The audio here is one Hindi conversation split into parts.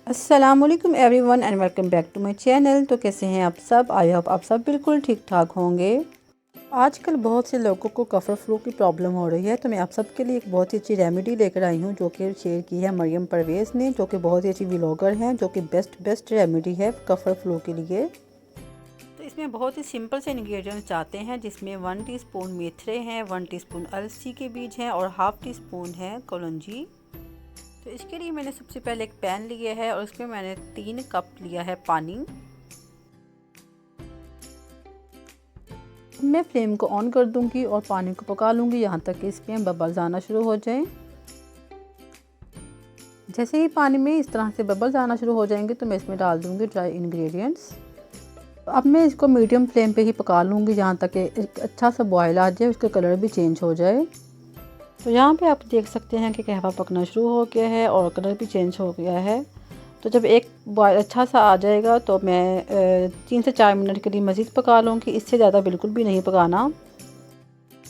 अस्सलामुअलैकुम everyone and welcome back to my channel. तो कैसे हैं आप सब? आई होप आप सब बिल्कुल ठीक ठाक होंगे। आजकल बहुत से लोगों को कफ़र फ्लू की प्रॉब्लम हो रही है, तो मैं आप सब के लिए एक बहुत ही अच्छी रेमेडी लेकर आई हूँ जो कि शेयर की है मरियम परवेज़ ने, जो कि बहुत ही अच्छी व्लॉगर हैं, जो कि बेस्ट रेमेडी है कफ़र फ्लू के लिए। तो इसमें बहुत ही सिंपल से इंग्रेडिएंट्स चाहते हैं, जिसमें 1 टीस्पून मेथरे हैं, 1 टीस्पून अलसी के बीज हैं और हाफ़ टी स्पून है कलौंजी। तो इसके लिए मैंने सबसे पहले एक पैन लिया है और उसमें मैंने 3 कप लिया है पानी। मैं फ्लेम को ऑन कर दूंगी और पानी को पका लूंगी यहाँ तक कि इसमें बबल्स आना शुरू हो जाएं। जैसे ही पानी में इस तरह से बबल्स आना शुरू हो जाएंगे तो मैं इसमें डाल दूंगी ड्राई इंग्रेडिएंट्स। अब मैं इसको मीडियम फ्लेम पे ही पका लूँगी जहाँ तक कि एक अच्छा सा बॉयल आ जाए, उसका कलर भी चेंज हो जाए। तो यहाँ पे आप देख सकते हैं कि कहवा पकना शुरू हो गया है और कलर भी चेंज हो गया है। तो जब एक बॉयल अच्छा सा आ जाएगा तो मैं 3 से 4 मिनट के लिए मज़ीद पका लूँगी, इससे ज़्यादा बिल्कुल भी नहीं पकाना।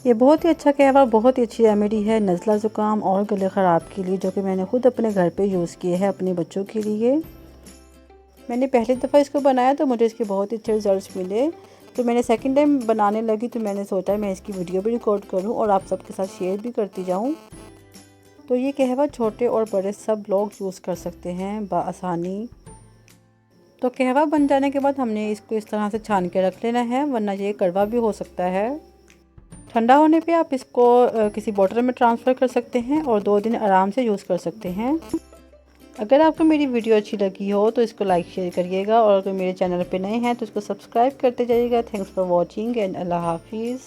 ये बहुत ही अच्छा कहवा, बहुत ही अच्छी रेमेडी है नज़ला ज़ुकाम और गले ख़राब के लिए, जो कि मैंने ख़ुद अपने घर पे यूज़ किए है अपने बच्चों के लिए। मैंने पहली दफ़ा इसको बनाया तो मुझे इसके बहुत ही अच्छे रिज़ल्ट्स मिले। तो मैंने सेकंड टाइम बनाने लगी तो मैंने सोचा मैं इसकी वीडियो भी रिकॉर्ड करूं और आप सबके साथ शेयर भी करती जाऊं। तो ये कहवा छोटे और बड़े सब लोग यूज़ कर सकते हैं बआसानी। तो कहवा बन जाने के बाद हमने इसको इस तरह से छान के रख लेना है, वरना ये कड़वा भी हो सकता है। ठंडा होने पे आप इसको किसी बोतल में ट्रांसफ़र कर सकते हैं और 2 दिन आराम से यूज़ कर सकते हैं। अगर आपको मेरी वीडियो अच्छी लगी हो तो इसको लाइक शेयर करिएगा और अगर मेरे चैनल पे नए हैं तो इसको सब्सक्राइब करते जाइएगा। थैंक्स फॉर वॉचिंग एंड अल्लाह हाफिज़।